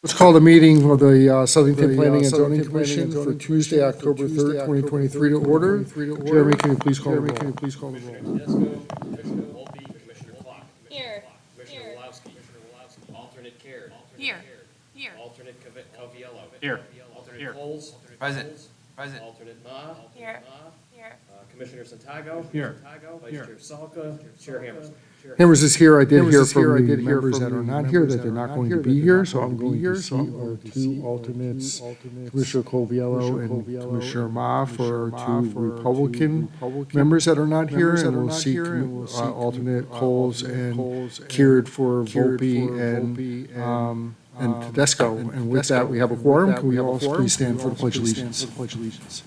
Let's call the meeting of the Southington Planning and Zoning Commission for Tuesday, October 3rd, 2023 to order. Jeremy, can you please call the roll? Commissioner Tedesco, Commissioner Volpe, Commissioner Klopp. Here. Commissioner Wolowski. Alternate Caird. Here. Here. Alternate Coviello. Here. Alternate Coles. Present. Alternate Ma. Here. Here. Commissioner Santago. Here. Vice Chair Salka. Chair Hammers. Hammers is here. I did hear from the members that are not here that they're not going to be here, so I'm going to see our two alternates, Commissioner Coviello and Commissioner Ma for two Republican members that are not here, and we'll see alternate Coles and Caird for Volpe and Tedesco. And with that, we have a quorum. Can we all please stand for the Pledge of Allegiance?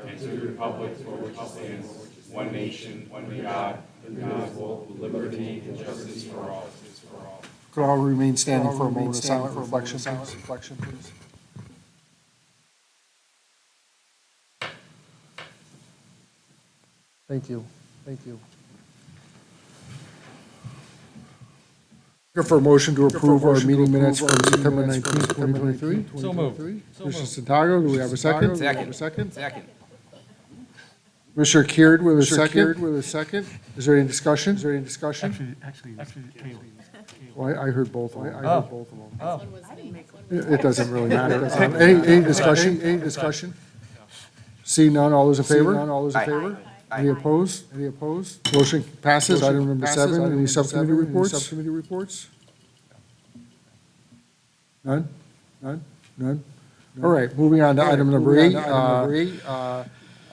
And to the republic for which it stands, one nation, under God, indivisible, with liberty and justice for all. Could all remain standing for a moment of silent reflection, please? Thank you. Looking for a motion to approve our meeting minutes from September 19th, 2023. So moved. Commissioner Santago, do we have a second? Second. Commissioner Caird with a second. Is there any discussion? Actually, Well, I heard both of them. Oh. It doesn't really matter. Any discussion? See none, all those in favor? Any opposed? Motion passes. Item number 7, any subcommittee reports? None? All right, moving on to item number 8.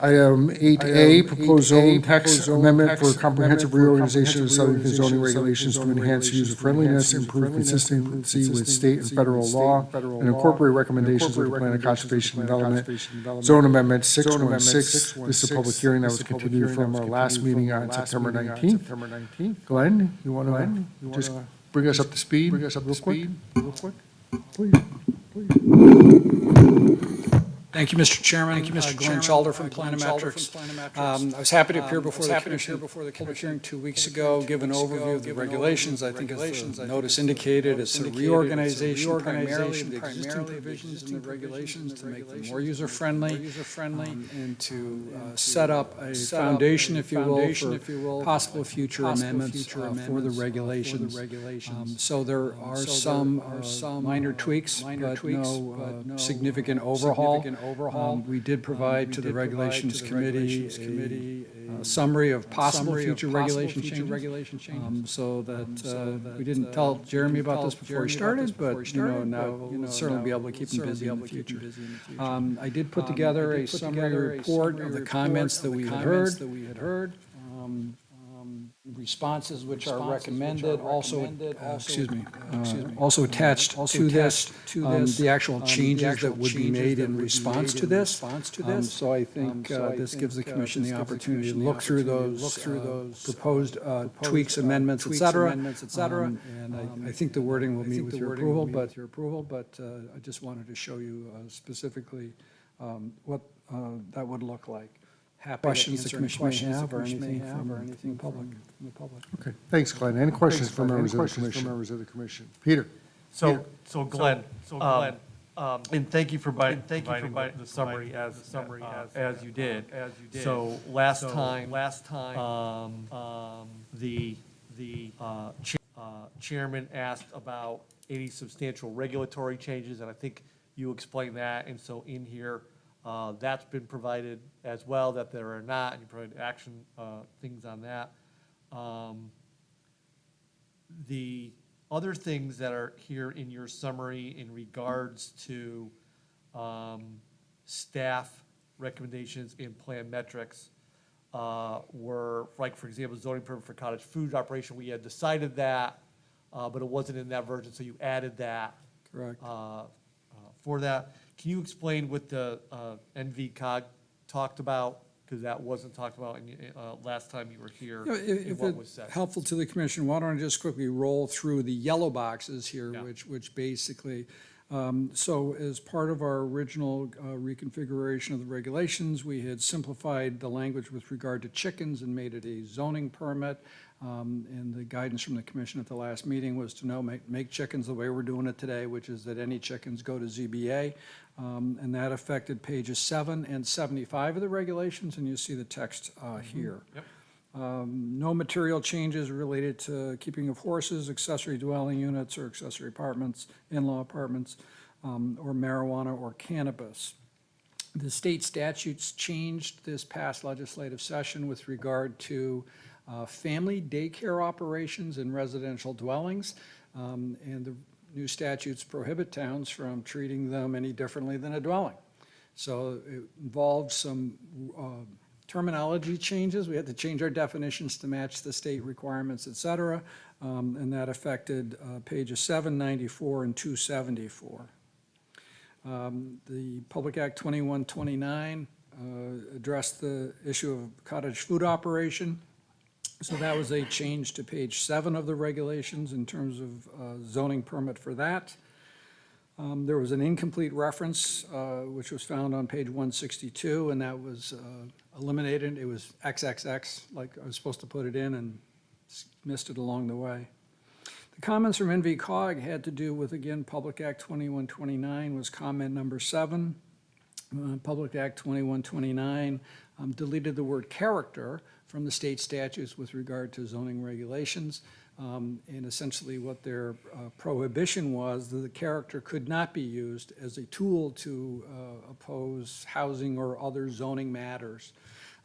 Item 8A, proposed zoning text amendment for comprehensive reorganization of Southington zoning regulations to enhance user-friendliness, improve consistency with state and federal law, and incorporate recommendations of the Plan of Conservation and Development. Zone Amendment 616. This is a public hearing that was continued from our last meeting on September 19th. Glenn, you want to just bring us up to speed real quick? Please. Thank you, Mr. Chairman. Glenn Chalder from Planometrics. I was happy to appear before the Commission public hearing 2 weeks ago, give an overview of the regulations. I think as the notice indicated, it's a reorganization primarily of the existing provisions in the regulations to make them more user-friendly and to set up a foundation, if you will, for possible future amendments for the regulations. So there are some minor tweaks, but no significant overhaul. We did provide to the Regulations Committee a summary of possible future regulation changes, so that we didn't tell Jeremy about this before he started, but now we'll certainly be able to keep him busy in the future. I did put together a summary report of the comments that we had heard. Responses which are recommended, also attached to this, the actual changes that would be made in response to this. So I think this gives the Commission the opportunity to look through those proposed tweaks, amendments, et cetera. And I think the wording will meet with your approval, but I just wanted to show you specifically what that would look like. Questions the Commission may have or anything from the public. Okay, thanks, Glenn. Any questions from members of the Commission? Peter? So Glenn, and thank you for providing the summary as you did. So last time, the chairman asked about any substantial regulatory changes, and I think you explained that, and so in here, that's been provided as well, that there are not, and you provided action things on that. The other things that are here in your summary in regards to staff recommendations in plan metrics were, like, for example, zoning permit for cottage food operation. We had decided that, but it wasn't in that version, so you added that. Correct. For that. Can you explain what the NVCOG talked about? Because that wasn't talked about last time you were here. If what was it's said. helpful to the Commission, why don't I just quickly roll through the yellow boxes here, Yeah. which basically, so as part of our original reconfiguration of the regulations, we had simplified the language with regard to chickens and made it a zoning permit. And the guidance from the commission at the last meeting was to make chickens the way we're doing it today, which is that any chickens go to ZBA. And that affected pages 7 and 75 of the regulations, and you see the text here. Yep. No material changes related to keeping of horses, accessory dwelling units or accessory apartments, in-law apartments, or marijuana or cannabis. The state statutes changed this past legislative session with regard to family daycare operations in residential dwellings. And the new statutes prohibit towns from treating them any differently than a dwelling. So it involved some terminology changes. We had to change our definitions to match the state requirements, et cetera. And that affected pages 794 and 274. The Public Act 2129 addressed the issue of cottage food operation. So that was a change to page 7 of the regulations in terms of zoning permit for that. There was an incomplete reference, which was found on page 162, and that was eliminated. It was XXX, like I was supposed to put it in and missed it along the way. The comments from NVCOG had to do with, again, Public Act 2129 was comment number 7. Public Act 2129 deleted the word character from the state statutes with regard to zoning regulations. And essentially what their prohibition was that the character could not be used as a tool to oppose housing or other zoning matters.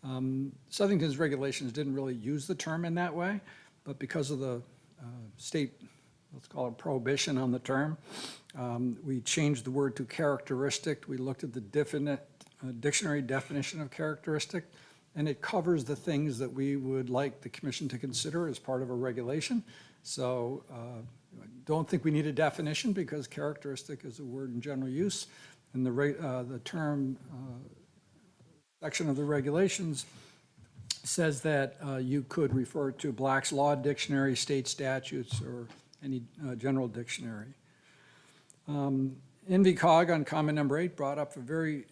Southington's regulations didn't really use the term in that way, but because of the state, let's call it prohibition on the term, we changed the word to characteristic. We looked at the dictionary definition of characteristic, and it covers the things that we would like the commission to consider as part of a regulation. So don't think we need a definition because characteristic is a word in general use. And the term section of the regulations says that you could refer to Black's Law Dictionary, state statutes, or any general dictionary. NVCOG on comment number 8 brought up a very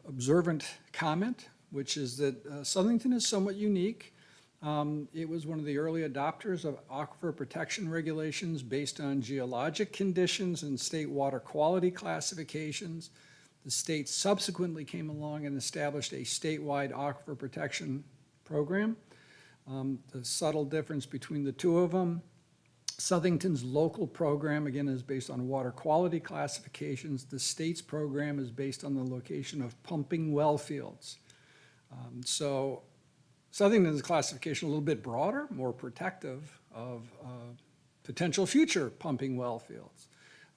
observant comment, which is that Southington is somewhat unique. It was one of the early adopters of aquifer protection regulations based on geologic conditions and state water quality classifications. The state subsequently came along and established a statewide aquifer protection program. The subtle difference between the two of them, Southington's local program, again, is based on water quality classifications. The state's program is based on the location of pumping well fields. So Southington's classification a little bit broader, more protective of potential future pumping well fields.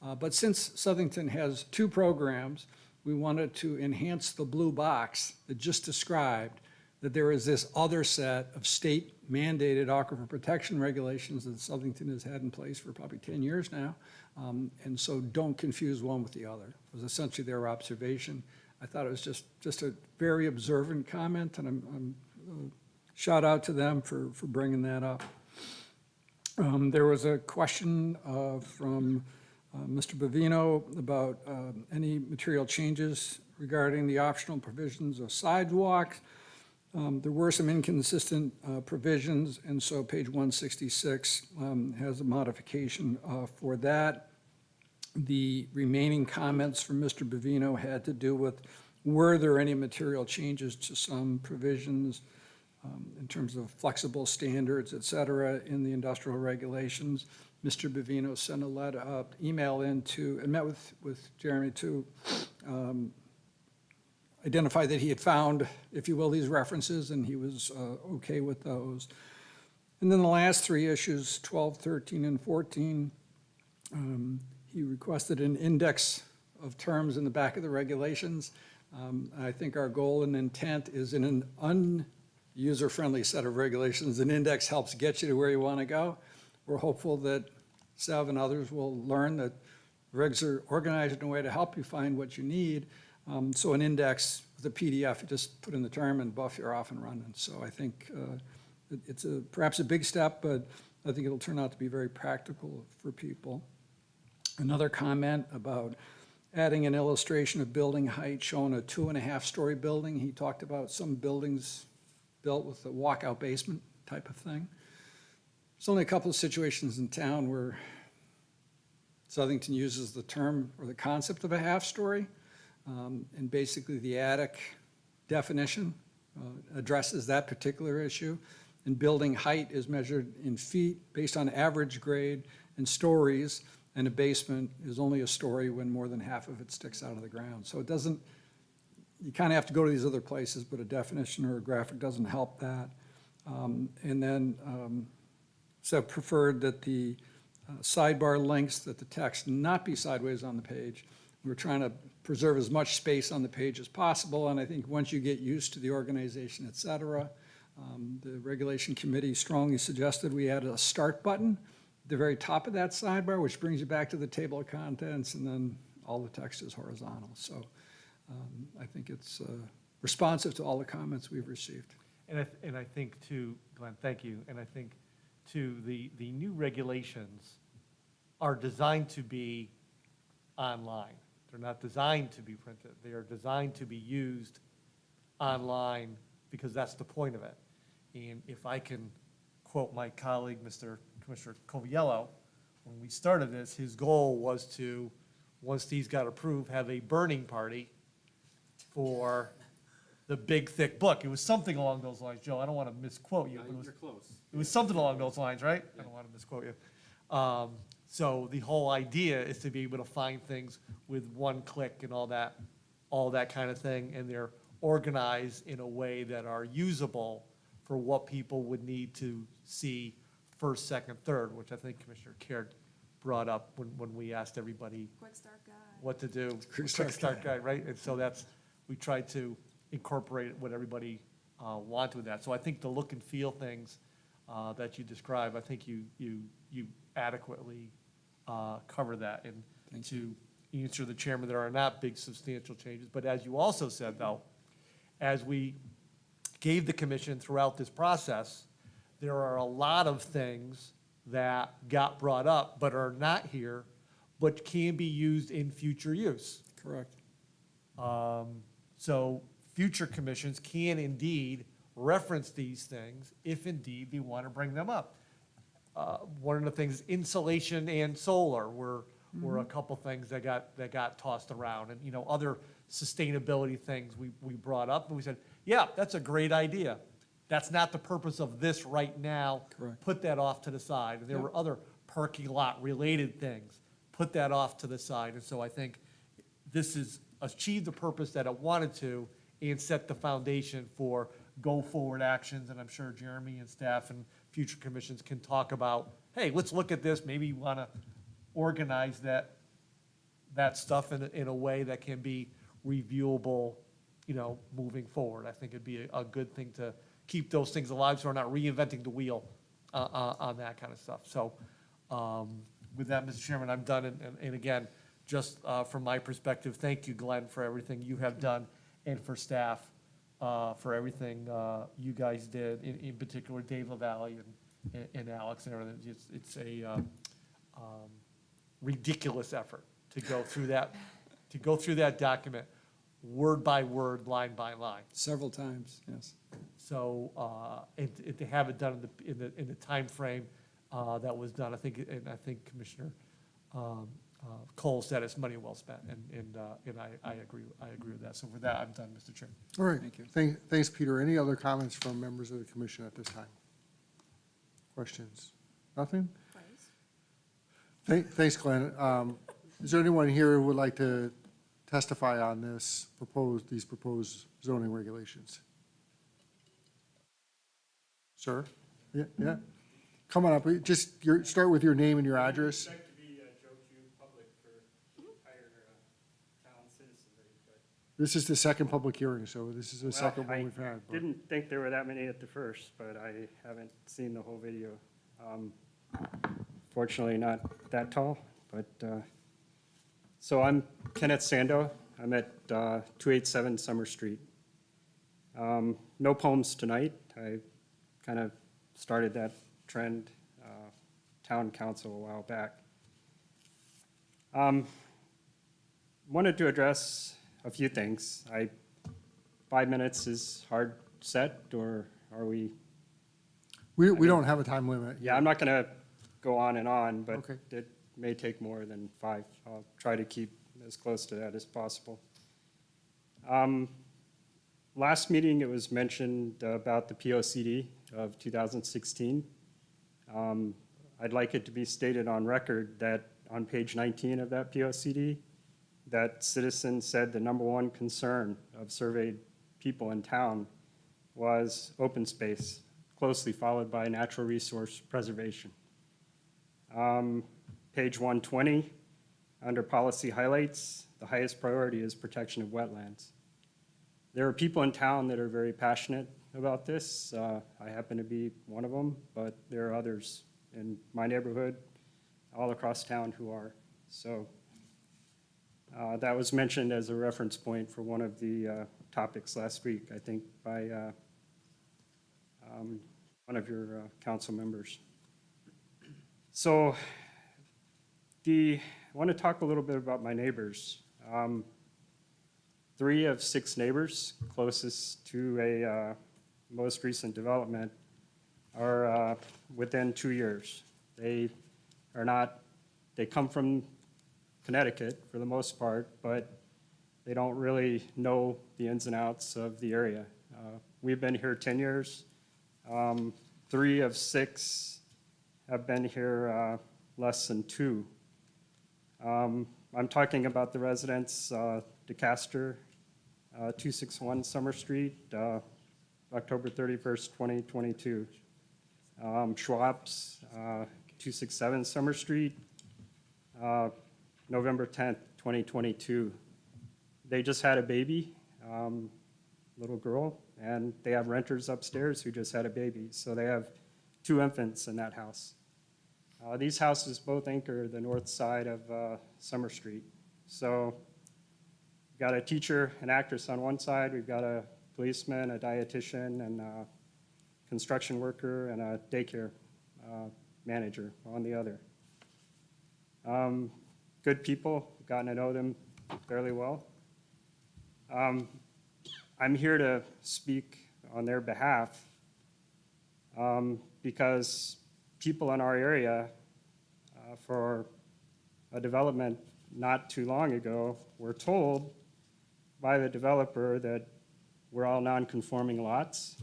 But since Southington has two programs, we wanted to enhance the blue box that just described that there is this other set of state mandated aquifer protection regulations that Southington has had in place for probably 10 years now. And so don't confuse one with the other. It was essentially their observation. I thought it was just a very observant comment, and I'm shout out to them for bringing that up. There was a question from Mr. Bavino about any material changes regarding the optional provisions of sidewalks. There were some inconsistent provisions, and so page 166 has a modification for that. The remaining comments from Mr. Bavino had to do with were there any material changes to some provisions in terms of flexible standards, et cetera, in the industrial regulations. Mr. Bavino sent a letter, email into, and met with Jeremy to identify that he had found, if you will, these references, and he was okay with those. And then the last three issues, 12, 13, and 14, he requested an index of terms in the back of the regulations. I think our goal and intent is in an un-user-friendly set of regulations. An index helps get you to where you want to go. We're hopeful that Sev and others will learn that regs are organized in a way to help you find what you need. So an index with a PDF, you just put in the term and buff, you're off and running. So I think it's perhaps a big step, but I think it'll turn out to be very practical for people. Another comment about adding an illustration of building height showing a 2.5-story building. He talked about some buildings built with a walkout basement type of thing. There's only a couple of situations in town where Southington uses the term or the concept of a half-story. And basically, the attic definition addresses that particular issue. And building height is measured in feet based on average grade and stories, and a basement is only a story when more than half of it sticks out of the ground. So it doesn't, you kind of have to go to these other places, but a definition or a graphic doesn't help that. So preferred that the sidebar links, that the text not be sideways on the page. We're trying to preserve as much space on the page as possible, and I think once you get used to the organization, et cetera, the regulation committee strongly suggested we add a start button at the very top of that sidebar, which brings you back to the table of contents, and then all the text is horizontal. So I think it's responsive to all the comments we've received. And I think too, Glenn, thank you, and I think too, the new regulations are designed to be online. They're not designed to be printed. They are designed to be used online because that's the point of it. And if I can quote my colleague, Mr. Commissioner Coviello, when we started this, his goal was to, once these got approved, have a burning party for the big, thick book. It was something along those lines, Joe. I don't want to misquote you. But it was something along those lines, right? I don't want to misquote you. So the whole idea is to be able to find things with one click and all that kind of thing, and they're organized in a way that are usable for what people would need to see first, second, third, which I think Commissioner Caird brought up when we asked everybody Quick start guide. what to do. Quick start guide, right? And so we tried to incorporate what everybody wanted with that. So I think the look and feel things that you describe, I think you adequately cover that. And to answer the chairman, there are not big substantial changes. But as you also said, though, as we gave the commission throughout this process, there are a lot of things that got brought up but are not here, but can be used in future use. Correct. So future commissions can indeed reference these things if indeed they want to bring them up. One of the things, insulation and solar were a couple things that got tossed around, and other sustainability things we brought up, and we said, yeah, that's a great idea. That's not the purpose of this right now. Correct. Put that off to the side. And there were other parking lot related things. Put that off to the side. And so I think this has achieved the purpose that it wanted to and set the foundation for go-forward actions. And I'm sure Jeremy and staff and future commissions can talk about, hey, let's look at this. Maybe you want to organize that stuff in a way that can be reviewable, moving forward. I think it'd be a good thing to keep those things alive so we're not reinventing the wheel on that kind of stuff. So with that, Mr. Chairman, I'm done. And again, just from my perspective, thank you, Glenn, for everything you have done, and for staff for everything you guys did, in particular Dave LaValle and Alex and everything. It's a ridiculous effort to go through that document word by word, line by line. Several times, yes. So, and to have it done in the timeframe that was done, I think Commissioner Cole said it's money well spent, and I agree with that. So for that, I'm done, Mr. Chairman. All right. Thank you. Thanks, Peter. Any other comments from members of the commission at this time? Questions? Nothing? Thanks, Glenn. Is there anyone here who would like to testify on these proposed zoning regulations? Sir? Yeah. Come on up. Just start with your name and your address. I expect to be Joe Q. Public for the entire town citizenry, but. This is the second public hearing, so this is the second one we've had. but- Didn't think there were that many at the first, but I haven't seen the whole video. Fortunately, not that tall, but, so I'm Kenneth Sando. I'm at 287 Summer Street. No poems tonight. I kind of started that trend, town council a while back. Wanted to address a few things. 5 minutes is hard set, or are we? We don't have a time limit. Yeah, I'm not going to go on and on, but Okay. it may take more than 5. I'll try to keep as close to that as possible. Last meeting, it was mentioned about the POCD of 2016. I'd like it to be stated on record that on page 19 of that POCD, that citizens said the number one concern of surveyed people in town was open space, closely followed by natural resource preservation. Page 120, under policy highlights, the highest priority is protection of wetlands. There are people in town that are very passionate about this. I happen to be one of them, but there are others in my neighborhood, all across town who are. So that was mentioned as a reference point for one of the topics last week, I think, by one of your council members. So I want to talk a little bit about my neighbors. 3 of 6 neighbors closest to a most recent development are within 2 years. They come from Connecticut for the most part, but they don't really know the ins and outs of the area. We've been here 10 years. 3 of 6 have been here less than 2. I'm talking about the residents, DeCaster, 261 Summer Street, October 31st, 2022. Schwab's, 267 Summer Street, November 10th, 2022. They just had a baby, little girl, and they have renters upstairs who just had a baby. So they have 2 infants in that house. These houses both anchor the north side of Summer Street. So we've got a teacher, an actress on one side, we've got a policeman, a dietitian, and a construction worker, and a daycare manager on the other. Good people, gotten to know them fairly well. I'm here to speak on their behalf because people in our area for a development not too long ago were told by the developer that we're all non-conforming lots,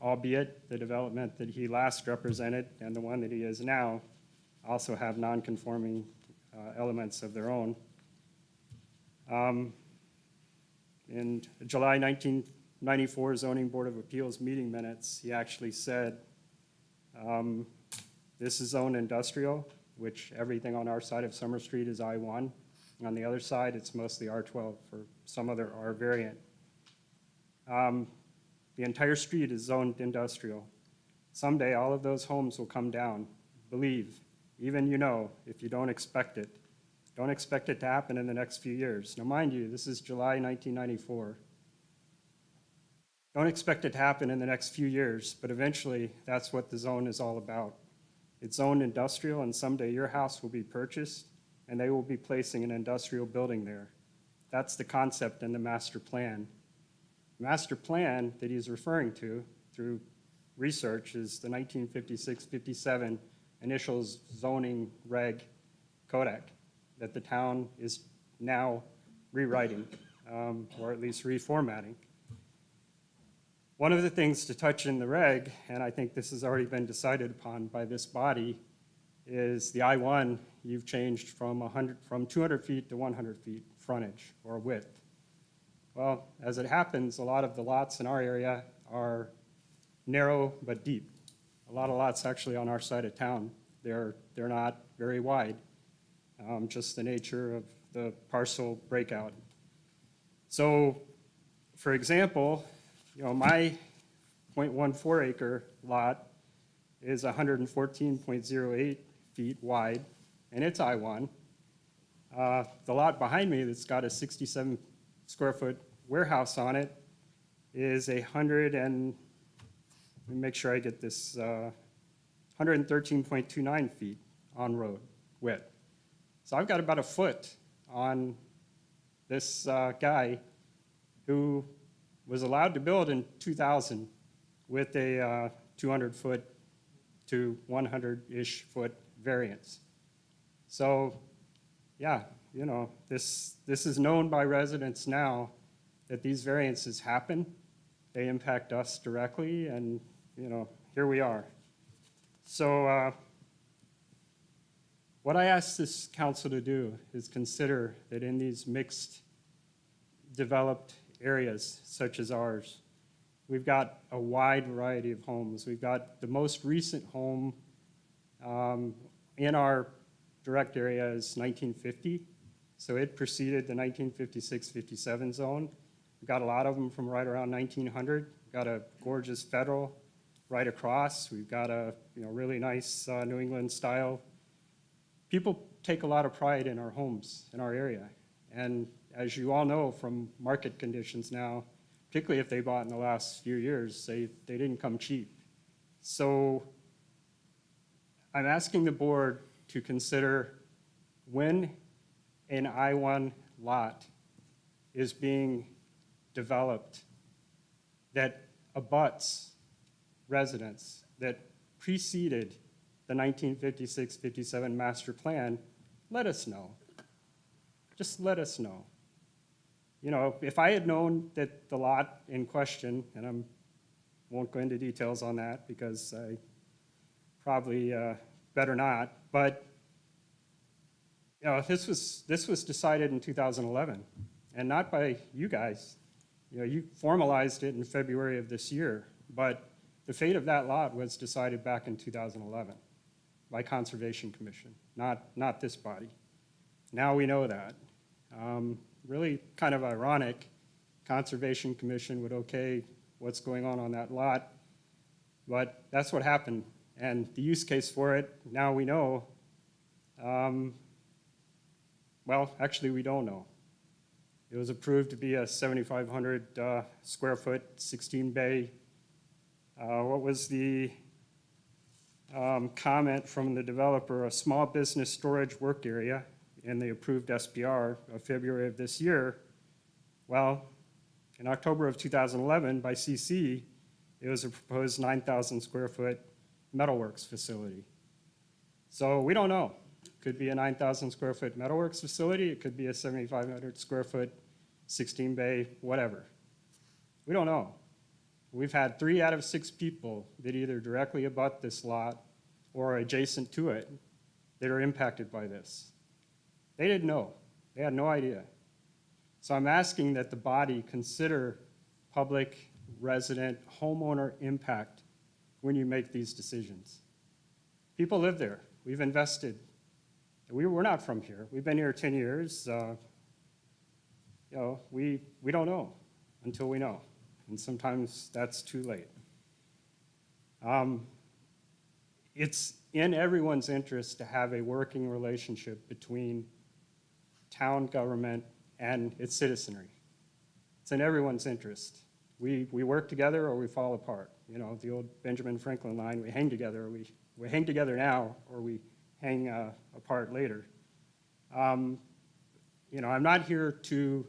albeit the development that he last represented and the one that he is now also have non-conforming elements of their own. In July 1994 Zoning Board of Appeals meeting minutes, he actually said, this is zoned industrial, which everything on our side of Summer Street is I-1. On the other side, it's mostly R-12 or some other R variant. The entire street is zoned industrial. Someday, all of those homes will come down. Believe, even if you don't expect it. Don't expect it to happen in the next few years. Now, mind you, this is July 1994. Don't expect it to happen in the next few years, but eventually, that's what the zone is all about. It's zoned industrial, and someday your house will be purchased, and they will be placing an industrial building there. That's the concept in the master plan. The master plan that he's referring to through research is the 1956-57 initial zoning reg codec that the town is now rewriting, or at least reformatting. One of the things to touch in the reg, and I think this has already been decided upon by this body, is the I-1 you've changed from 200 feet to 100 feet frontage or width. Well, as it happens, a lot of the lots in our area are narrow but deep. A lot of lots actually on our side of town, they're not very wide, just the nature of the parcel breakout. So, for example, my 0.14 acre lot is 114.08 feet wide, and it's I-1. The lot behind me that's got a 67 square foot warehouse on it is let me make sure I get this, 113.29 feet on road width. So I've got about a foot on this guy who was allowed to build in 2000 with a 200-foot to 100-ish foot variance. So, yeah, you know, this is known by residents now that these variances happen. They impact us directly, and, you know, here we are. So, what I ask this council to do is consider that in these mixed developed areas such as ours, we've got a wide variety of homes. We've got the most recent home in our direct area is 1950, so it preceded the 1956-57 zone. We've got a lot of them from right around 1900. We've got a gorgeous Federal right across. We've got a really nice New England style. People take a lot of pride in our homes in our area, and as you all know from market conditions now, particularly if they bought in the last few years, they didn't come cheap. So I'm asking the board to consider when an I-1 lot is being developed that abuts residents that preceded the 1956-57 master plan, let us know. Just let us know. You know, if I had known that the lot in question, and I won't go into details on that because I probably better not, but you know, this was decided in 2011, and not by you guys. You know, you formalized it in February of this year, but the fate of that lot was decided back in 2011 by Conservation Commission, not this body. Now we know that. Really kind of ironic, Conservation Commission would okay what's going on that lot, but that's what happened. And the use case for it, now we know, well, actually we don't know. It was approved to be a 7,500 square foot, 16 bay. What was the comment from the developer? A small business storage work area in the approved SPR of February of this year. Well, in October of 2011 by CC, it was a proposed 9,000 square foot metalworks facility. So we don't know. Could be a 9,000 square foot metalworks facility. It could be a 7,500 square foot, 16 bay, whatever. We don't know. We've had 3 out of 6 people that either directly abut this lot or are adjacent to it that are impacted by this. They didn't know. They had no idea. So I'm asking that the body consider public, resident, homeowner impact when you make these decisions. People live there. We've invested. We're not from here. We've been here 10 years. You know, we don't know until we know. And sometimes that's too late. It's in everyone's interest to have a working relationship between town government and its citizenry. It's in everyone's interest. We work together or we fall apart. You know, the old Benjamin Franklin line, we hang together, or we hang together now or we hang apart later. You know, I'm not here to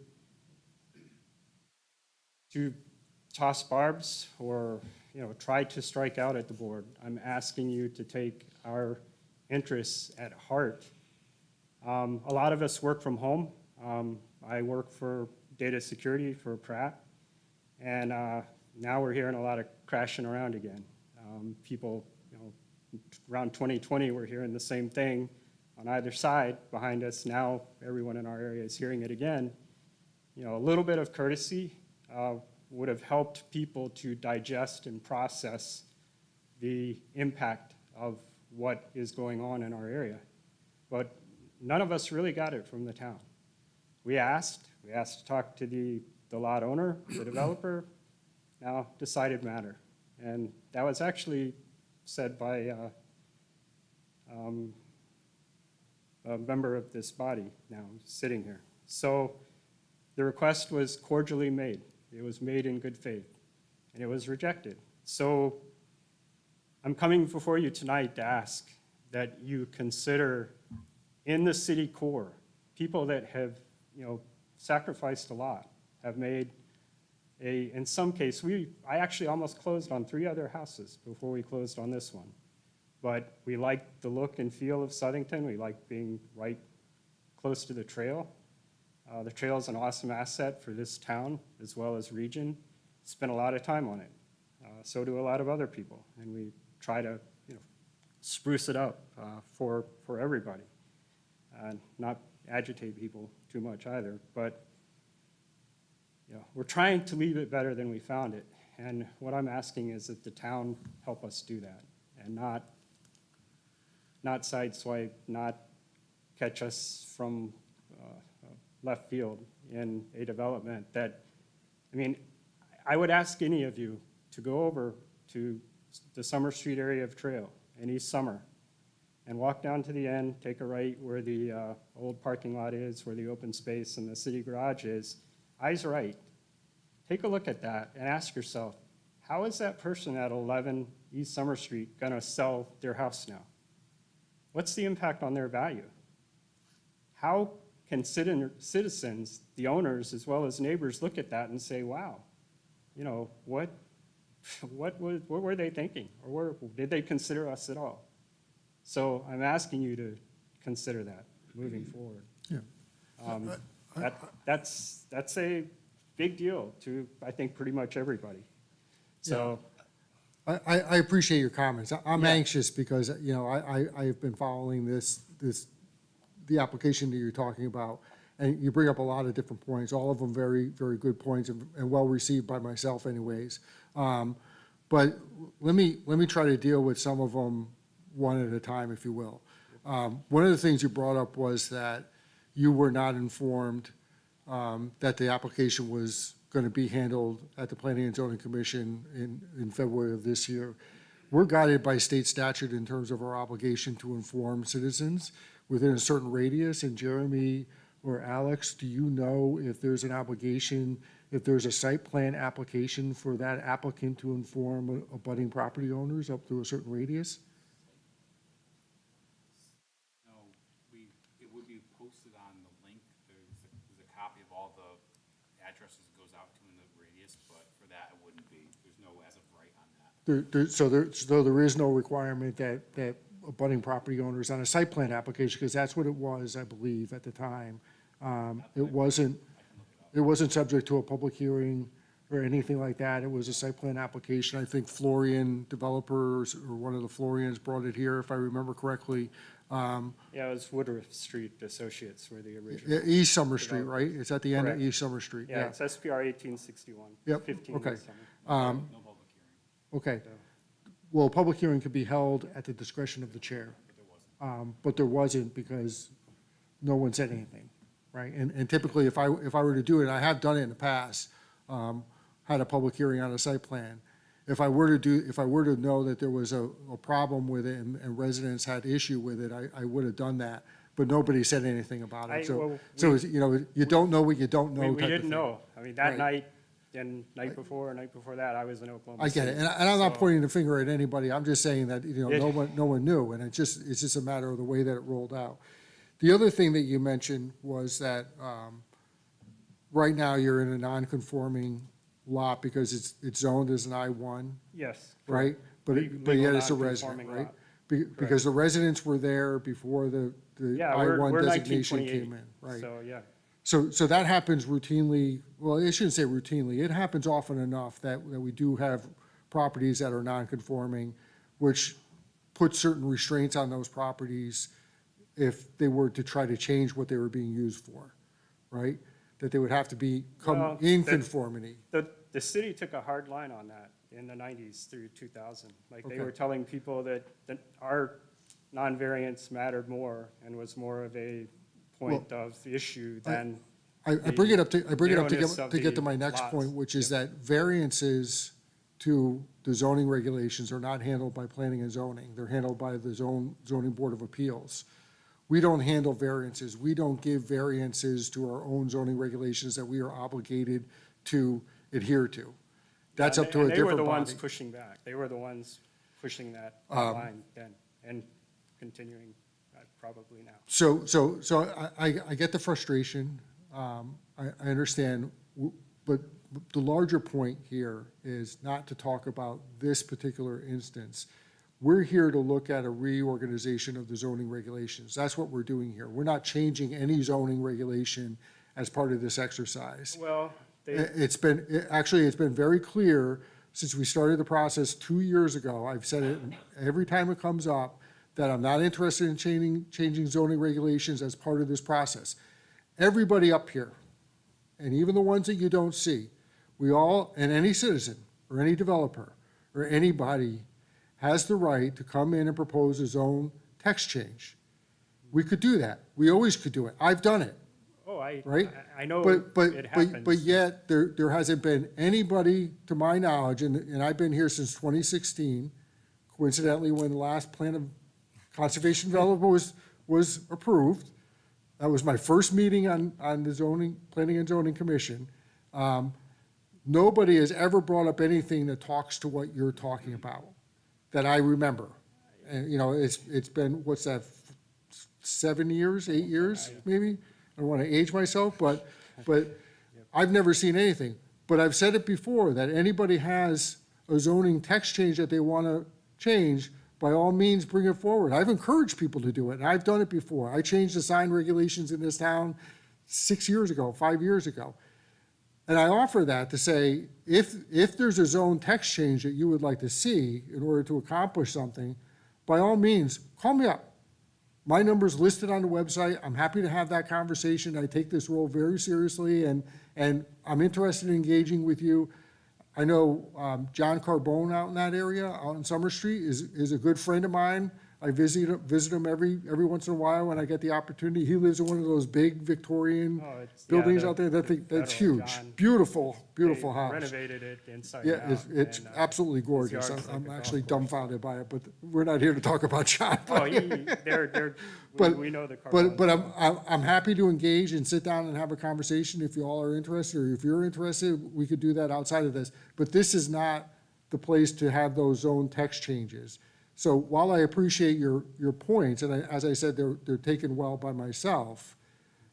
toss barbs or, you know, try to strike out at the board. I'm asking you to take our interests at heart. A lot of us work from home. I work for data security for Pratt, and now we're hearing a lot of crashing around again. People, you know, around 2020, we're hearing the same thing on either side behind us. Now everyone in our area is hearing it again. You know, a little bit of courtesy would have helped people to digest and process the impact of what is going on in our area. But none of us really got it from the town. We asked to talk to the lot owner, the developer, now decided matter. And that was actually said by a member of this body now sitting here. So the request was cordially made. It was made in good faith, and it was rejected. So I'm coming before you tonight to ask that you consider in the city core, people that have, you know, sacrificed a lot, have made in some case, I actually almost closed on 3 other houses before we closed on this one. But we like the look and feel of Southington. We like being right close to the trail. The trail is an awesome asset for this town as well as region. Spent a lot of time on it. So do a lot of other people. And we try to, spruce it up for everybody. And not agitate people too much either. But we're trying to leave it better than we found it. And what I'm asking is that the town help us do that and not sideswipe, not catch us from left field in a development that, I would ask any of you to go over to the Summer Street area of Trail in East Summer and walk down to the end, take a right where the old parking lot is, where the open space and the city garage is. Eyes right. Take a look at that and ask yourself, how is that person at 11 East Summer Street going to sell their house now? What's the impact on their value? How can citizens, the owners as well as neighbors, look at that and say, wow, what were they thinking? Or did they consider us at all? So I'm asking you to consider that moving forward. Yeah. That's a big deal to, I think, pretty much everybody. So, I appreciate your comments. I'm Yeah. anxious because, I have been following the application that you're talking about, and you bring up a lot of different points, all of them very, very good points and well-received by myself anyways. But let me try to deal with some of them one at a time, if you will. One of the things you brought up was that you were not informed that the application was going to be handled at the Planning and Zoning Commission in February of this year. We're guided by state statute in terms of our obligation to inform citizens within a certain radius. And Jeremy or Alex, do you know if there's an obligation, if there's a site plan application for that applicant to inform abutting property owners up to a certain radius? No, it would be posted on the link. There's a copy of all the addresses it goes out to in the radius, but for that, it wouldn't be. There's no as of right on that. So there is no requirement that abutting property owners on a site plan application, because that's what it was, I believe, at the time. It wasn't subject to a public hearing or anything like that. It was a site plan application. I think Florian Developers, or one of the Florians, brought it here, if I remember correctly. yeah, it was Woodruff Street Associates were the original. East Summer Street, right? It's at the end of Correct. East Summer Street, Yeah, yeah. it's SPR 1861. Yep, 15 okay. East Summer. No public hearing. Okay. Well, a public hearing could be held at the discretion of the chair. But there wasn't because no one said anything, right? And typically, if I were to do it, and I have done it in the past, had a public hearing on a site plan. If I were to know that there was a problem with it and residents had issue with it, I would have done that. But nobody said anything about it. well, So it's, you don't know what you don't know. We type of didn't thing. know. That Right. night, and night before that, I was in Oklahoma I get it, City. and I'm not So- pointing the finger at anybody, I'm just saying that, It- no one knew, and it's just a matter of the way that it rolled out. The other thing that you mentioned was that, right now you're in a non-conforming lot because it's zoned as an I-1, Yes. right? But Legal yet it's a resident, non-conforming right? lot. Because the residents were there before the Yeah, I-1 we're designation 1928. came in, right? So, yeah. So that happens routinely, well, I shouldn't say routinely, it happens often enough that we do have properties that are non-conforming, which put certain restraints on those properties if they were to try to change what they were being used for, right? That they would have to become Well, in that- conformity. The city took a hard line on that in the 90s through 2000. Like, they Okay. were telling people that our non-variance mattered more and was more of a point of issue than, I bring it up to narrowness of get to the my next lots. point, which is that variances to the zoning regulations are not handled by planning and zoning. They're handled by the zoning board of appeals. We don't handle variances. We don't give variances to our own zoning regulations that we are obligated to adhere to. That's up to a and they were different the ones body. pushing back. They were the ones pushing that Um, line then, and continuing probably now. So I get the frustration. I understand, but the larger point here is not to talk about this particular instance. We're here to look at a reorganization of the zoning regulations. That's what we're doing here. We're not changing any zoning regulation as part of this exercise. Well, It's been very clear since we started the process 2 years ago. I've said it every time it comes up, that I'm not interested in changing zoning regulations as part of this process. Everybody up here, and even the ones that you don't see, we all, and any citizen, or any developer, or anybody, has the right to come in and propose a zone text change. We could do that. We always could do it. I've done it. oh, Right? I know But it happens. yet, there hasn't been anybody, to my knowledge, and I've been here since 2016, coincidentally, when the last plan of conservation development was approved. That was my first meeting on the zoning, planning and zoning commission. Nobody has ever brought up anything that talks to what you're talking about, that I remember. And, you know, it's been, what's that, 7 years, 8 years, maybe? I don't want to age myself, but I've never seen anything. But I've said it before, that anybody has a zoning text change that they want to change, by all means, bring it forward. I've encouraged people to do it, and I've done it before. I changed the sign regulations in this town 6 years ago, 5 years ago. And I offer that to say, if there's a zone text change that you would like to see in order to accomplish something, by all means, call me up. My number's listed on the website. I'm happy to have that conversation. I take this role very seriously, and I'm interested in engaging with you. I know John Carbone out in that area, out in Summer Street, is a good friend of mine. I visit him every once in a while when I get the opportunity. He lives in one of those big Victorian Oh, it's- yeah, buildings the- out there. That's Federal huge. John. Beautiful They house. renovated it inside Yeah, out. it's and, absolutely gorgeous. yard's like I'm a golf actually course. dumbfounded by it, but we're not here to talk about John. Oh, they're, But- we know the But Carbones. I'm happy to engage and sit down and have a conversation if you all are interested, or if you're interested, we could do that outside of this. But this is not the place to have those zone text changes. So while I appreciate your points, and as I said, they're taken well by myself,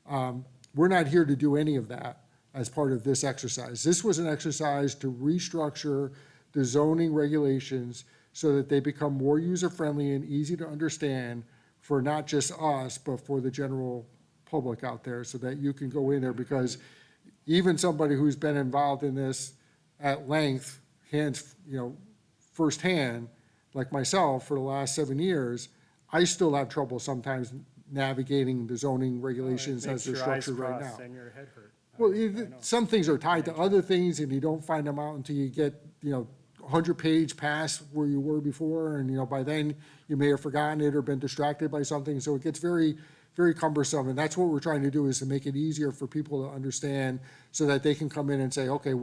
we're not here to do any of that as part of this exercise. This was an exercise to restructure the zoning regulations so that they become more user-friendly and easy to understand for not just us, but for the general public out there, so that you can go in there, because even somebody who's been involved in this at length, firsthand, like myself, for the last 7 years, I still have trouble sometimes navigating the zoning regulations It as makes they're your eyes structured right cross now. And your head hurt. Well, I know. some things are tied to other things, and you don't find them out until you get, 100-page past where you were before, and, by then, you may have forgotten it or been distracted by something, so it gets very, very cumbersome, and that's what we're trying to do, is to make it easier for people to understand, so that they can come in and say, okay,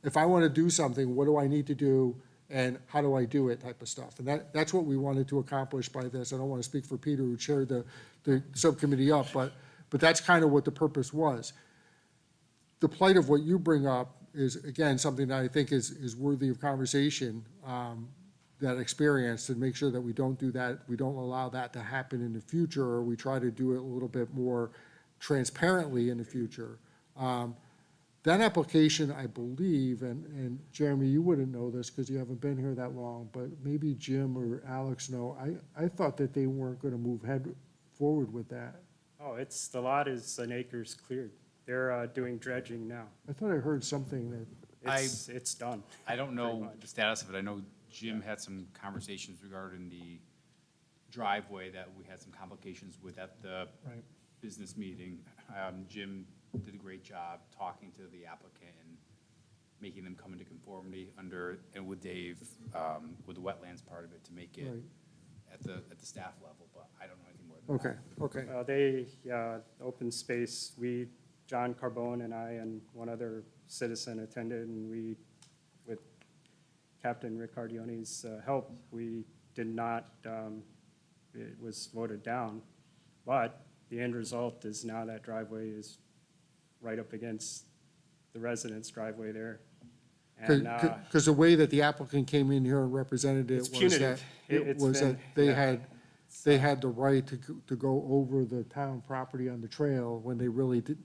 if I want to do something, what do I need to do, and how do I do it, type of stuff. And that's what we wanted to accomplish by this. I don't want to speak for Peter, who chaired the subcommittee up, but that's kind of what the purpose was. The plight of what you bring up is, again, something that I think is worthy of conversation, that experience, to make sure that we don't do that, we don't allow that to happen in the future, or we try to do it a little bit more transparently in the future. That application, I believe, and Jeremy, you wouldn't know this because you haven't been here that long, but maybe Jim or Alex know, I thought that they weren't going to move forward with that. Oh, the lot is an acres cleared. They're doing dredging now. I thought I heard something that, It's done. I don't Pretty know much. the status of it. I know Jim had some conversations regarding the driveway that we had some complications with at the Right. business meeting. Jim did a great job talking to the applicant and making them come into conformity and with Dave, with the wetlands part of it, to make it Right. at the staff level, but I don't know anything more than that. okay. Open space, John Carbone and I and one other citizen attended, and with Captain Rick Ardione's help, we did not, it was voted down. But the end result is now that driveway is right up against the residents' driveway there. And Because the way that the applicant came in here and represented it It's was that, punitive. it It's was that been- they yeah. had they had the right to go over the town property on the trail when they really did,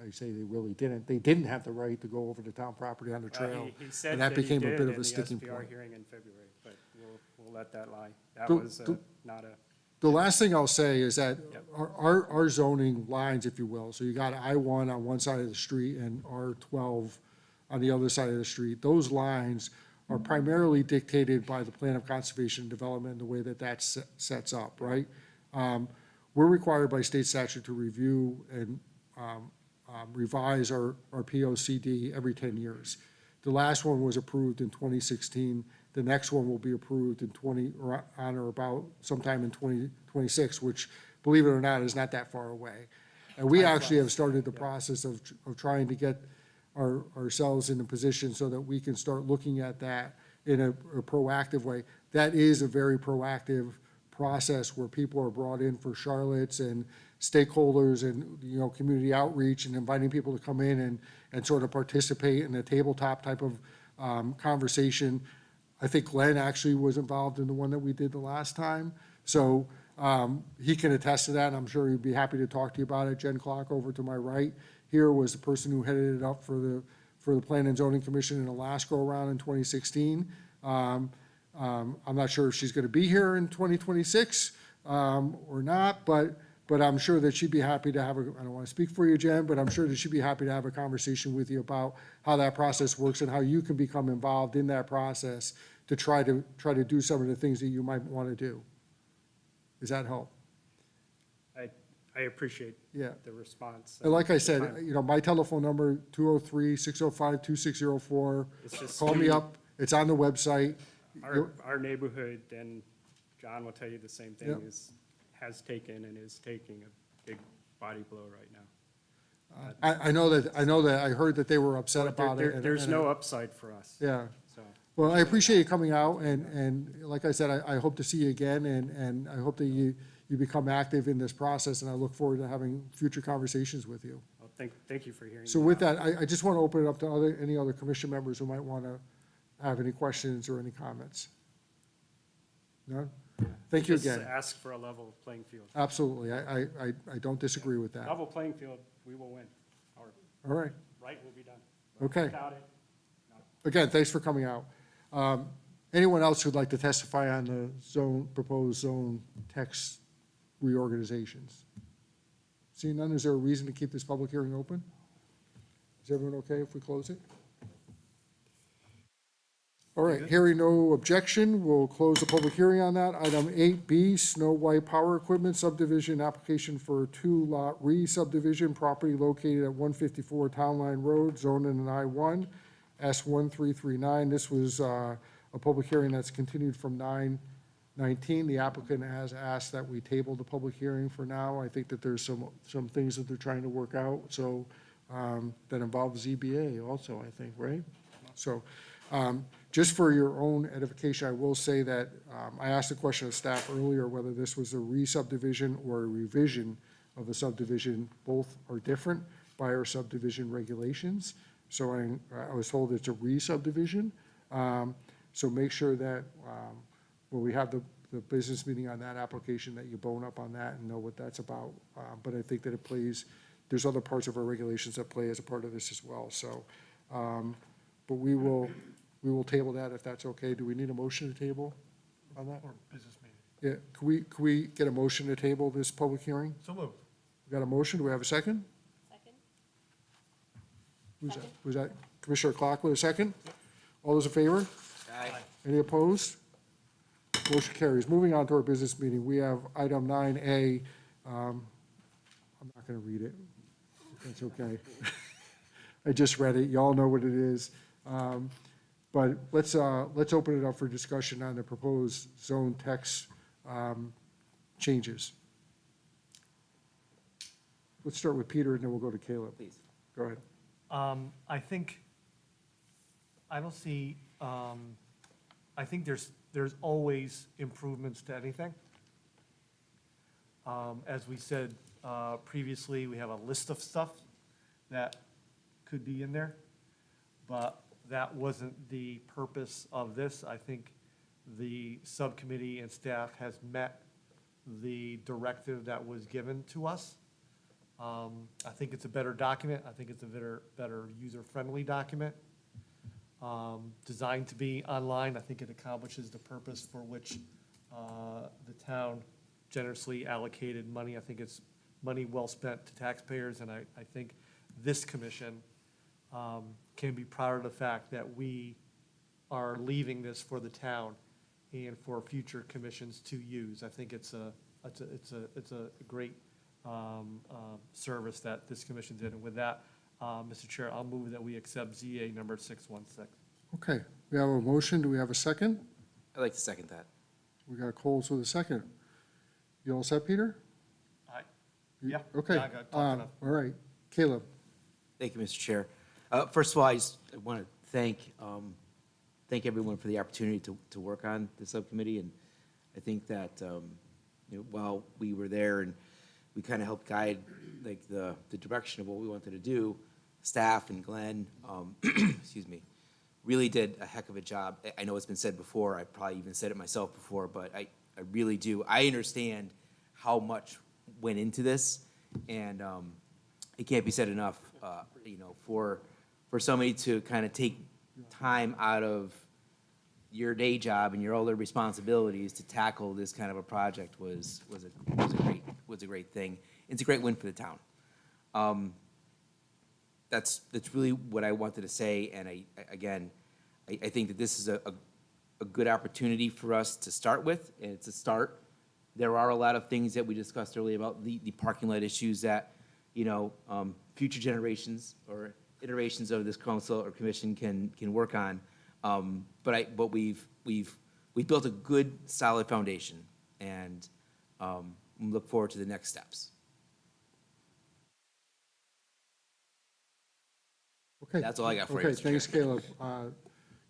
I say they really didn't. They didn't have the right to go over the town property on the trail. He said And that that he became a did bit of in a the sticking SPR point. hearing in February, but we'll let that lie. That The- was the- not a, The last thing I'll say is that Yep. our zoning lines, if you will, so you got I-1 on one side of the street and R-12 on the other side of the street, those lines are primarily dictated by the Plan of Conservation and Development and the way that that sets up, right? We're required by state statute to review and revise our POCD every 10 years. The last one was approved in 2016. The next one will be approved in or on or about sometime in 2026, which, believe it or not, is not that far away. And we actually have started the process of trying to get ourselves in a position so that we can start looking at that in a proactive way. That is a very proactive process where people are brought in for Charlottes and stakeholders and, you know, community outreach and inviting people to come in and sort of participate in a tabletop type of conversation. I think Glenn actually was involved in the one that we did the last time. So he can attest to that, and I'm sure he'd be happy to talk to you about it. Jen Clark over to my right here was the person who headed it up for the Plan and Zoning Commission in the last go-around in 2016. I'm not sure if she's going to be here in 2026 or not, but I'm sure that she'd be happy to have I don't want to speak for you, Jen, but I'm sure that she'd be happy to have a conversation with you about how that process works and how you can become involved in that process to try to do some of the things that you might want to do. Does that help? I appreciate Yeah. the response. And like I the said, time. you know, my telephone number, 203-605-2604. It's just Call me up. It's on the website. Our neighborhood, and John will tell you the same thing, Yep. has taken and is taking a big body blow right now. I know that, I heard that they were upset about it. and- There's and- no upside for us, Yeah. so. Well, I appreciate you coming out, and like I said, I hope to see you again, and I hope that you become active in this process, and I look forward to having future conversations with you. Well, thank you for hearing. So me with out. that, I just want to open it up to any other commission members who might want to have any questions or any comments. None? Thank you Just again. ask for a level playing field. Absolutely. I don't disagree with that. Level playing field, we will win. Our All right. right will be done. Okay. Without it, Again, thanks for coming out. Anyone else who'd like to testify on the proposed zone text reorganizations? Seeing none, is there a reason to keep this public hearing open? Is everyone okay if we close it? All right, hearing no objection, we'll close the public hearing on that. Item 8B, Snow White Power Equipment subdivision, application for a two-lot re-subdivision, property located at 154 Town Line Road, zone in an I-1, S1339. This was a public hearing that's continued from 9/19. The applicant has asked that we table the public hearing for now. I think that there's some things that they're trying to work out, so that involves ZBA also, I think, right? So just for your own edification, I will say that I asked the question of staff earlier whether this was a re-subdivision or a revision of a subdivision. Both are different by our subdivision regulations. So I was told it's a re-subdivision. So make sure that when we have the business meeting on that application, that you bone up on that and know what that's about. But I think that it plays, there's other parts of our regulations that play as a part of this as well. So, but we will table that if that's okay. Do we need a motion to table on that? Or business meeting. Yeah, can we get a motion to table this public hearing? So moved. We got a motion, do we have a second? Second? Who's that? Was that Commissioner Clark with a second? All those in favor? Aye. Any opposed? Motion carries. Moving on to our business meeting, we have item 9A. I'm not going to read it. That's okay. I just read it. You all know what it is. But let's open it up for discussion on the proposed zone text changes. Let's start with Peter, and then we'll go to Caleb. Please. Go ahead. I think, I don't see, I think there's always improvements to anything. As we said previously, we have a list of stuff that could be in there, but that wasn't the purpose of this. I think the subcommittee and staff has met the directive that was given to us. I think it's a better document. I think it's a better user-friendly document. Designed to be online, I think it accomplishes the purpose for which the town generously allocated money. I think it's money well spent to taxpayers, and I think this commission can be proud of the fact that we are leaving this for the town and for future commissions to use. I think it's a great service that this commission did. And with that, Mr. Chair, I'll move that we accept ZA number 616. Okay, we have a motion. Do we have a second? I'd like to second that. We got Coles with a second. You all set, Peter? Aye. You- Yeah. Okay. Yeah, I got talked enough. All right. Caleb? Thank you, Mr. Chair. First of all, I want to thank everyone for the opportunity to work on the subcommittee. And I think that, while we were there and we kind of helped guide like the direction of what we wanted to do, staff and Glenn, excuse me, really did a heck of a job. I know it's been said before, I probably even said it myself before, but I really do. I understand how much went into this, and it can't be said enough, for somebody to kind of take time out of your day job and your other responsibilities to tackle this kind of a project was a great thing. It's a great win for the town. That's really what I wanted to say, and I think that this is a good opportunity for us to start with, and it's a start. There are a lot of things that we discussed earlier about the parking lot issues that, future generations or iterations of this council or commission can work on. But we've built a good, solid foundation, and look forward to the next steps. Okay. That's all I got for you, Okay, Mr. Chair. thanks, Caleb.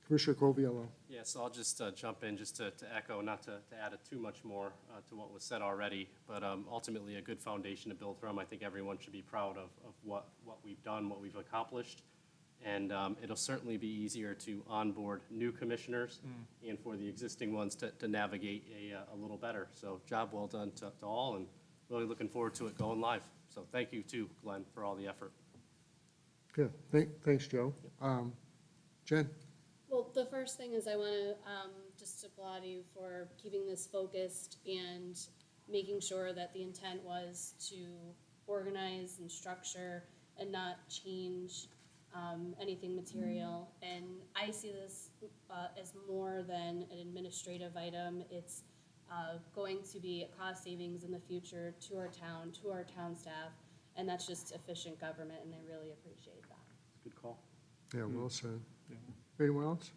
Commissioner Coviello? Yeah, so I'll just jump in just to echo, not to add too much more to what was said already, but ultimately a good foundation to build from. I think everyone should be proud of what we've done, what we've accomplished. And it'll certainly be easier to onboard new commissioners and for the existing ones to navigate a little better. So job well done to all, and really looking forward to it going live. So thank you too, Glenn, for all the effort. Yeah, thanks, Joe. Jen? Well, the first thing is I want to just applaud you for keeping this focused and making sure that the intent was to organize and structure and not change anything material. And I see this as more than an administrative item. It's going to be a cost savings in the future to our town staff, and that's just efficient government, and I really appreciate that. Good call. Yeah, well said. Anyone else?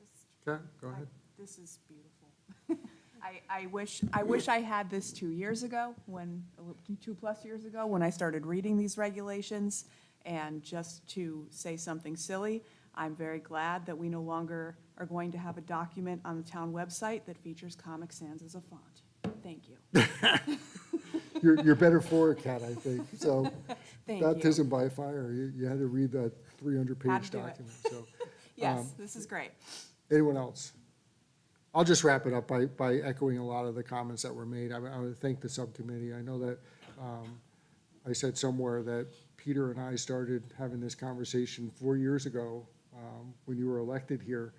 Just, Kat, go ahead. this is beautiful. I wish I had this 2 years ago, 2+ years ago, when I started reading these regulations. And just to say something silly, I'm very glad that we no longer are going to have a document on the town website that features Comic Sans as a font. Thank you. You're better for it, Kat, I think. So Thank baptism you. by fire, you had to read that 300-page Had to do it. document, so. Yes, this is great. Anyone else? I'll just wrap it up by echoing a lot of the comments that were made. I would thank the subcommittee. I know that I said somewhere that Peter and I started having this conversation 4 years ago when you were elected here.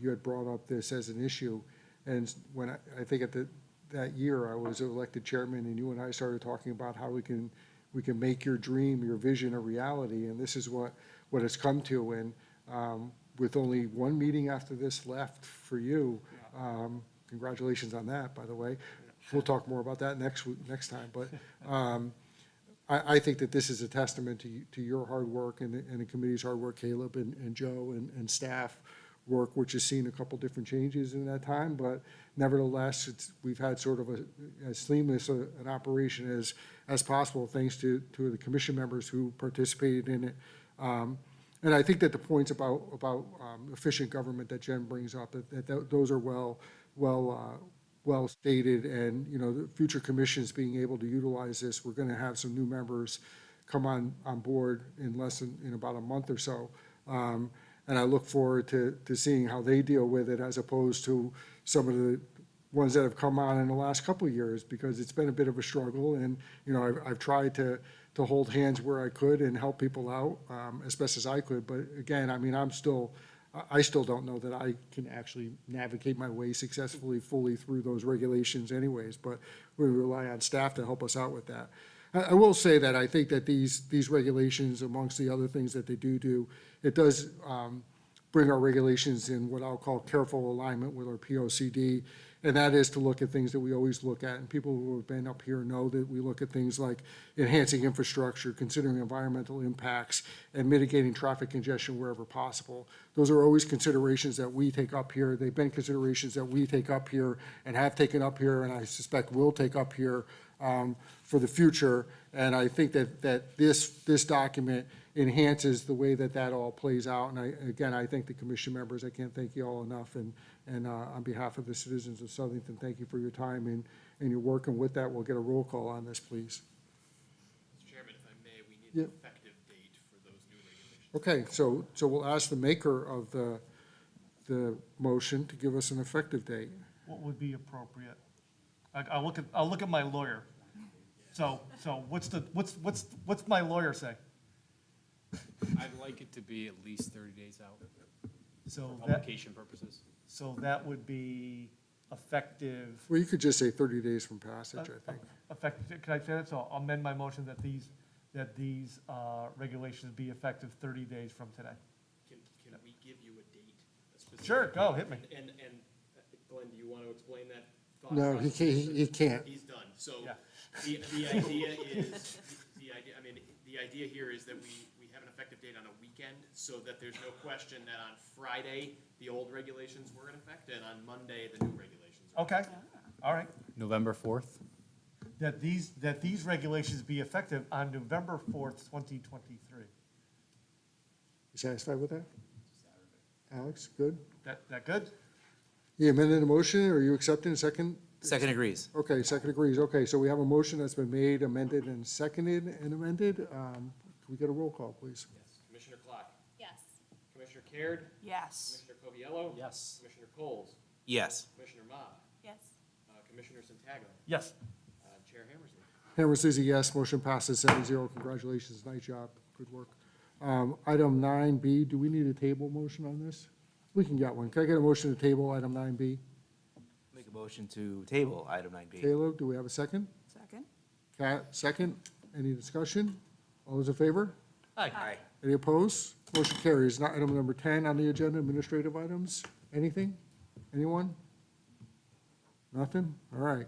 You had brought up this as an issue. And when I think that year I was elected chairman, and you and I started talking about how we can make your dream, your vision a reality. And this is what it's come to. And with only one meeting after this left for you, congratulations on that, by the way. We'll talk more about that next time. But I think that this is a testament to your hard work and the committee's hard work, Caleb and Joe and staff work, which has seen a couple different changes in that time. But nevertheless, we've had sort of as seamless an operation as possible, thanks to the commission members who participated in it. And I think that the points about efficient government that Jen brings up, that those are well stated, and, the future commissions being able to utilize this. We're going to have some new members come on board in about a month or so. And I look forward to seeing how they deal with it, as opposed to some of the ones that have come on in the last couple of years, because it's been a bit of a struggle, and, you know, I've tried to hold hands where I could and help people out, as best as I could, but again, I mean, I still don't know that I can actually navigate my way successfully, fully through those regulations anyways, but we rely on staff to help us out with that. I will say that I think that these regulations, amongst the other things that they do, it does bring our regulations in what I'll call careful alignment with our POCD, and that is to look at things that we always look at. And people who have been up here know that we look at things like enhancing infrastructure, considering environmental impacts, and mitigating traffic congestion wherever possible. Those are always considerations that we take up here. They've been considerations that we take up here and have taken up here, and I suspect will take up here for the future. And I think that this document enhances the way that all plays out. And I thank the commission members. I can't thank you all enough. And on behalf of the citizens of Southington, thank you for your time and your work. And with that, we'll get a roll call on this, please. Mr. Chairman, if I may, we need an effective date for those new regulations. Okay, so we'll ask the maker of the motion to give us an effective date. What would be appropriate? I'll look at my lawyer. So what's my lawyer say? I'd like it to be at least 30 days out So for that, publication purposes. so that would be effective, Well, you could just say 30 days from passage, I think. effective, can I say that? So I'll amend my motion that these regulations be effective 30 days from today. Can we give you a date? A specific Sure, go, date? hit me. And Glenn, do you want to explain that thought No, process? he can't. He's done. So Yeah. the idea is, the idea here is that we have an effective date on a weekend so that there's no question that on Friday, the old regulations were in effect, and on Monday, the new regulations are. Okay, all right. November 4th? That these regulations be effective on November 4th, 2023. You satisfied with that? Alex, good? That good? You amended the motion, or are you accepting a second? Second agrees. Okay, second agrees. Okay, so we have a motion that's been made, amended, and seconded and amended. Can we get a roll call, please? Yes. Commissioner Clark, Yes. Commissioner Caird, Yes. Commissioner Coviello. Yes. Commissioner Coles, Yes. Commissioner Ma, Yes. Commissioner Santago, Yes. Chair Hammersley. Hammersley's a yes. Motion passes 7-0. Congratulations. Nice job. Good work. Item 9B, do we need a table motion on this? We can get one. Can I get a motion to table item 9B? Make a motion to table item 9B. Caleb, do we have a second? Second? Kat, second. Any discussion? All those in favor? Aye. Any opposed? Motion carries. Now, item number 10 on the agenda, administrative items. Anything? Anyone? Nothing? All right.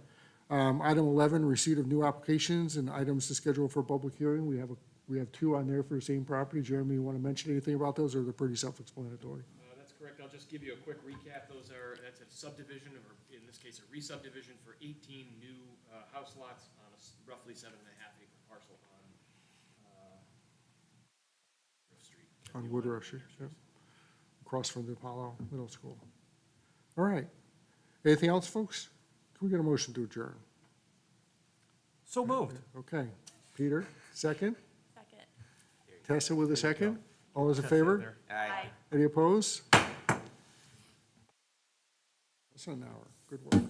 Item 11, receipt of new applications and items to schedule for public hearing. We have two on there for the same property. Jeremy, you want to mention anything about those, or they're pretty self-explanatory? That's correct. I'll just give you a quick recap. That's a subdivision, or in this case, a re-subdivision for 18 new house lots on a roughly 7.5 acre parcel on Woodruff Street. On Woodruff Street, yep. Across from the Apollo Middle School. All right. Anything else, folks? Can we get a motion to adjourn? So moved. Okay. Peter, second. Second. Tessa with a second. All those in favor? Aye. Any opposed? That's an hour. Good work.